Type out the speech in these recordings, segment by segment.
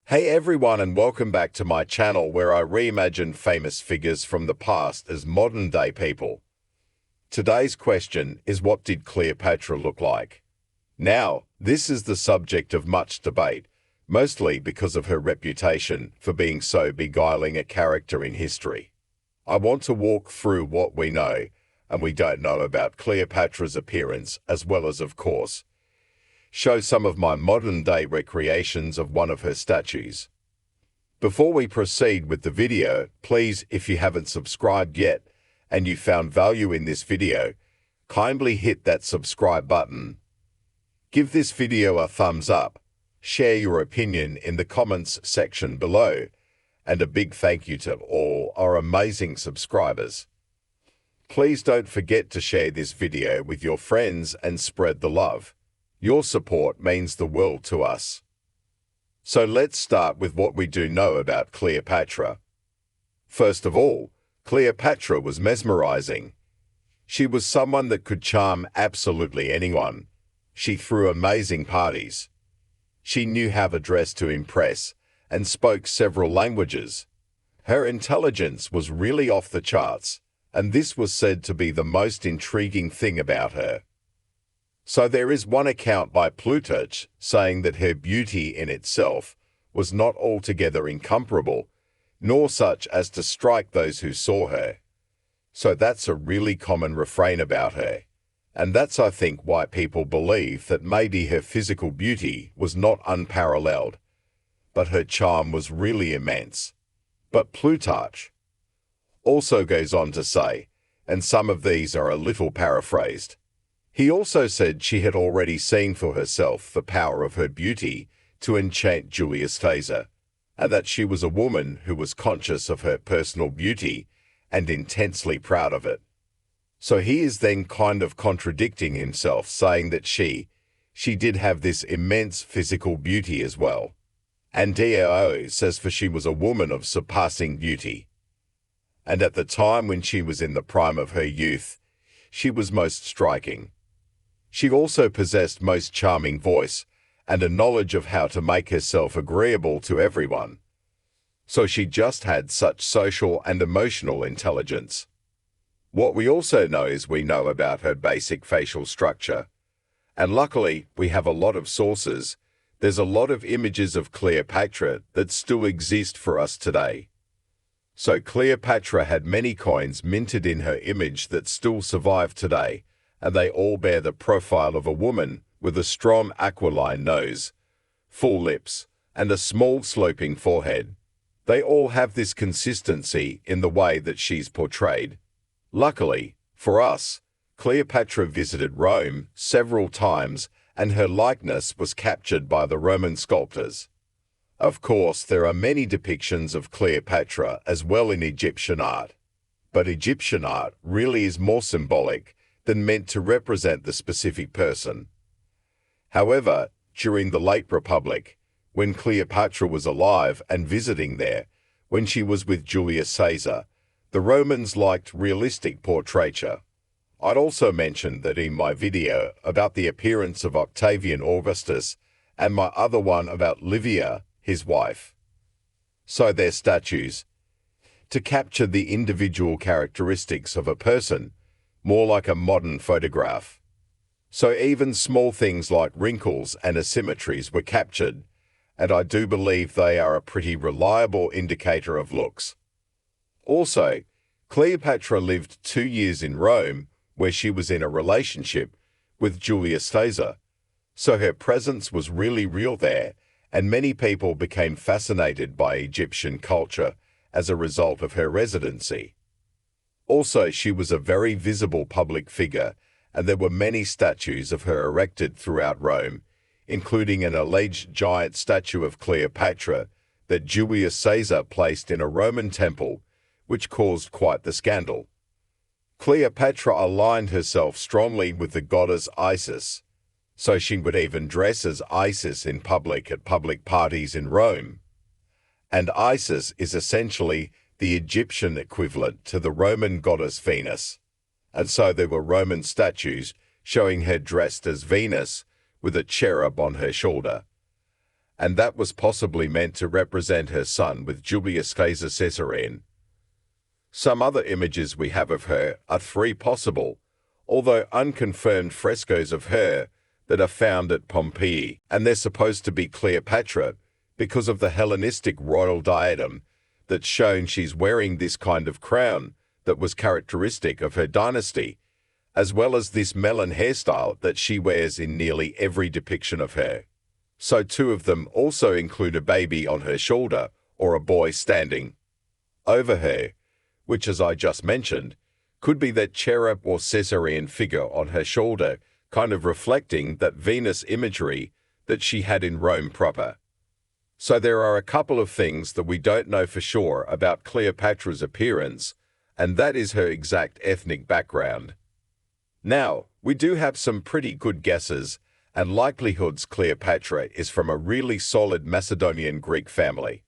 Hey everyone, and welcome back to my channel where I reimagine famous figures from the past as modern-day people. Today's question is, what did Cleopatra look like? Now, this is the subject of much debate, mostly because of her reputation for being so beguiling a character in history. I want to walk through what we know and we don't know about Cleopatra's appearance, as well as, of course, show some of my modern-day recreations of one of her statues. Before we proceed with the video, please, if you haven't subscribed yet and you found value in this video, kindly hit that subscribe button. Give this video a thumbs up, share your opinion in the comments section below, and a big thank you to all our amazing subscribers. Please don't forget to share this video with your friends and spread the love. Your support means the world to us. So let's start with what we do know about Cleopatra. First of all, Cleopatra was mesmerizing. She was someone that could charm absolutely anyone. She threw amazing parties. She knew how to dress to impress and spoke several languages. Her intelligence was really off the charts, and this was said to be the most intriguing thing about her. So there is one account by Plutarch saying that her beauty in itself was not altogether incomparable, nor such as to strike those who saw her. So that's a really common refrain about her, and that's, I think, why people believe that maybe her physical beauty was not unparalleled, but her charm was really immense. But Plutarch also goes on to say, and some of these are a little paraphrased, he also said she had already seen for herself the power of her beauty to enchant Julius Caesar, and that she was a woman who was conscious of her personal beauty and intensely proud of it. So he is then kind of contradicting himself, saying that she did have this immense physical beauty as well. And Dio says for she was a woman of surpassing beauty. And at the time when she was in the prime of her youth, she was most striking. She also possessed most charming voice and a knowledge of how to make herself agreeable to everyone. So she just had such social and emotional intelligence. What we also know is we know about her basic facial structure. And luckily, we have a lot of sources. There's a lot of images of Cleopatra that still exist for us today. So Cleopatra had many coins minted in her image that still survive today, and they all bear the profile of a woman with a strong aquiline nose, full lips, and a small sloping forehead. They all have this consistency in the way that she's portrayed. Luckily, for us, Cleopatra visited Rome several times, and her likeness was captured by the Roman sculptors. Of course, there are many depictions of Cleopatra as well in Egyptian art, but Egyptian art really is more symbolic than meant to represent the specific person. However, during the late Republic, when Cleopatra was alive and visiting there, when she was with Julius Caesar, the Romans liked realistic portraiture. I'd also mentioned that in my video about the appearance of Octavian Augustus and my other one about Livia, his wife. So their statues, to capture the individual characteristics of a person, more like a modern photograph. So even small things like wrinkles and asymmetries were captured, and I do believe they are a pretty reliable indicator of looks. Also, Cleopatra lived 2 years in Rome, where she was in a relationship with Julius Caesar, so her presence was really real there, and many people became fascinated by Egyptian culture as a result of her residency. Also, she was a very visible public figure, and there were many statues of her erected throughout Rome, including an alleged giant statue of Cleopatra that Julius Caesar placed in a Roman temple, which caused quite the scandal. Cleopatra aligned herself strongly with the goddess Isis, so she would even dress as Isis in public at public parties in Rome. And Isis is essentially the Egyptian equivalent to the Roman goddess Venus, and so there were Roman statues showing her dressed as Venus with a cherub on her shoulder. and that was possibly meant to represent her son with Julius Caesar Caesarion. Some other images we have of her are three possible, although unconfirmed frescoes of her that are found at Pompeii, and they're supposed to be Cleopatra because of the Hellenistic royal diadem that's shown she's wearing this kind of crown that was characteristic of her dynasty, as well as this melon hairstyle that she wears in nearly every depiction of her. So two of them also include a baby on her shoulder or a boy standing over her, which, as I just mentioned, could be that cherub or Caesarian figure on her shoulder, kind of reflecting that Venus imagery that she had in Rome proper. So there are a couple of things that we don't know for sure about Cleopatra's appearance, and that is her exact ethnic background. Now, we do have some pretty good guesses and likelihoods Cleopatra is from a really solid Macedonian Greek family.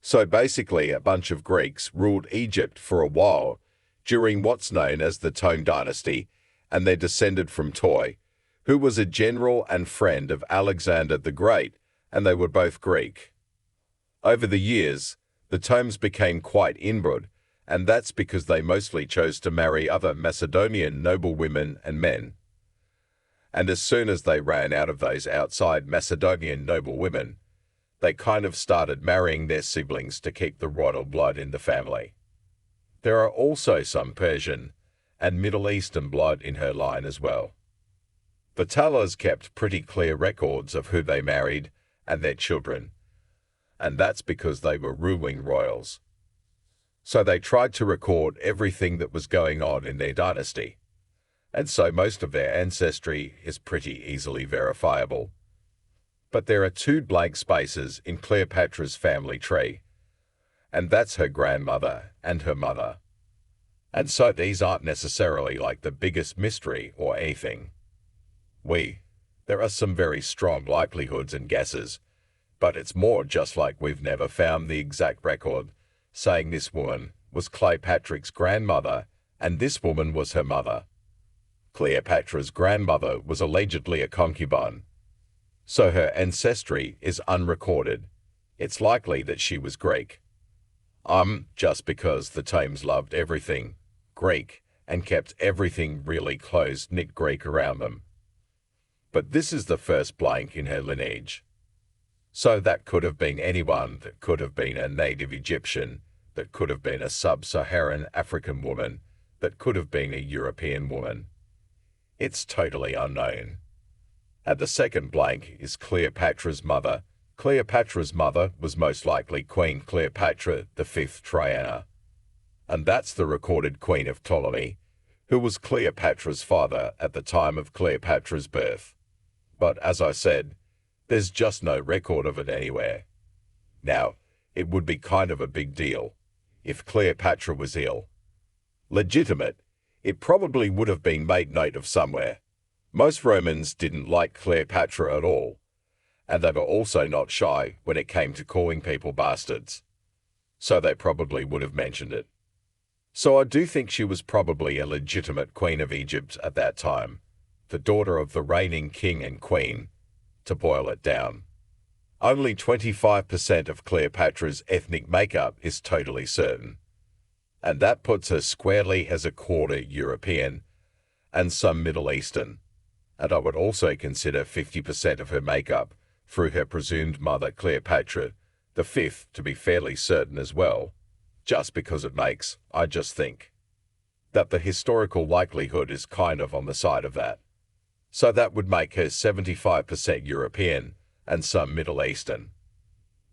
So basically a bunch of Greeks ruled Egypt for a while during what's known as the Tone dynasty, and they descended from Toi, who was a general and friend of Alexander the Great, and they were both Greek. Over the years, the Tomes became quite inbred, and that's because they mostly chose to marry other Macedonian noblewomen and men. And as soon as they ran out of those outside Macedonian noblewomen, they kind of started marrying their siblings to keep the royal blood in the family. There are also some Persian and Middle Eastern blood in her line as well. The Talas kept pretty clear records of who they married and their children, and that's because they were ruling royals. So they tried to record everything that was going on in their dynasty, and so most of their ancestry is pretty easily verifiable. But there are two blank spaces in Cleopatra's family tree, and that's her grandmother and her mother. And so these aren't necessarily like the biggest mystery or anything. There are some very strong likelihoods and guesses, but it's more just like we've never found the exact record saying this woman was Cleopatra's grandmother and this woman was her mother. Cleopatra's grandmother was allegedly a concubine, so her ancestry is unrecorded. It's likely that she was Greek. Just because the Tomes loved everything Greek and kept everything really close-knit Greek around them. But this is the first blank in her lineage. So that could have been anyone, that could have been a native Egyptian, that could have been a sub-Saharan African woman, that could have been a European woman. It's totally unknown. And the second blank is Cleopatra's mother. Cleopatra's mother was most likely Queen Cleopatra V Triana, and that's the recorded queen of Ptolemy, who was Cleopatra's father at the time of Cleopatra's birth. But as I said, there's just no record of it anywhere. Now, it would be kind of a big deal if Cleopatra was ill. Legitimate, it probably would have been made note of somewhere. Most Romans didn't like Cleopatra at all, and they were also not shy when it came to calling people bastards. So they probably would have mentioned it. So I do think she was probably a legitimate queen of Egypt at that time, the daughter of the reigning king and queen, to boil it down. Only 25% of Cleopatra's ethnic makeup is totally certain, and that puts her squarely as a quarter European and some Middle Eastern, and I would also consider 50% of her makeup through her presumed mother Cleopatra V to be fairly certain as well, just because it makes, I just think, that the historical likelihood is kind of on the side of that. So that would make her 75% European and some Middle Eastern.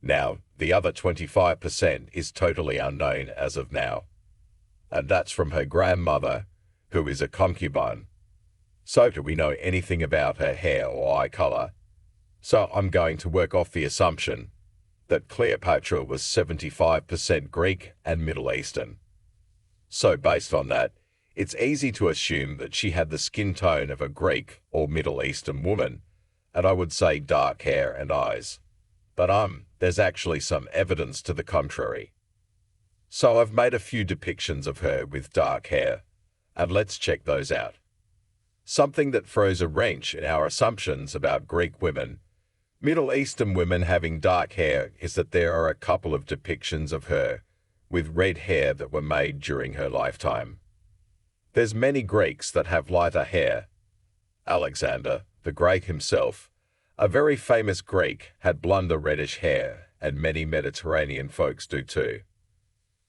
Now, the other 25% is totally unknown as of now, and that's from her grandmother, who is a concubine. So do we know anything about her hair or eye color? So I'm going to work off the assumption that Cleopatra was 75% Greek and Middle Eastern. So based on that, it's easy to assume that she had the skin tone of a Greek or Middle Eastern woman, and I would say dark hair and eyes. But there's actually some evidence to the contrary. So I've made a few depictions of her with dark hair, and let's check those out. Something that throws a wrench in our assumptions about Greek women Middle Eastern women having dark hair is that there are a couple of depictions of her with red hair that were made during her lifetime. There's many Greeks that have lighter hair. Alexander, the Great himself, a very famous Greek, had blonder reddish hair, and many Mediterranean folks do too.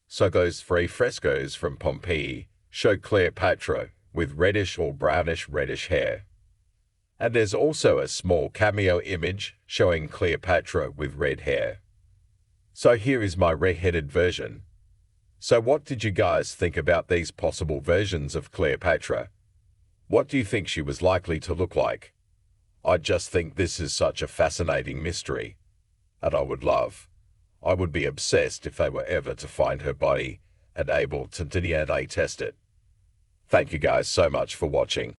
So those three frescoes from Pompeii show Cleopatra with reddish or brownish reddish hair. And there's also a small cameo image showing Cleopatra with red hair. So here is my red-headed version. So what did you guys think about these possible versions of Cleopatra? What do you think she was likely to look like? I just think this is such a fascinating mystery, and I would be obsessed if they were ever to find her body and able to DNA test it. Thank you guys so much for watching.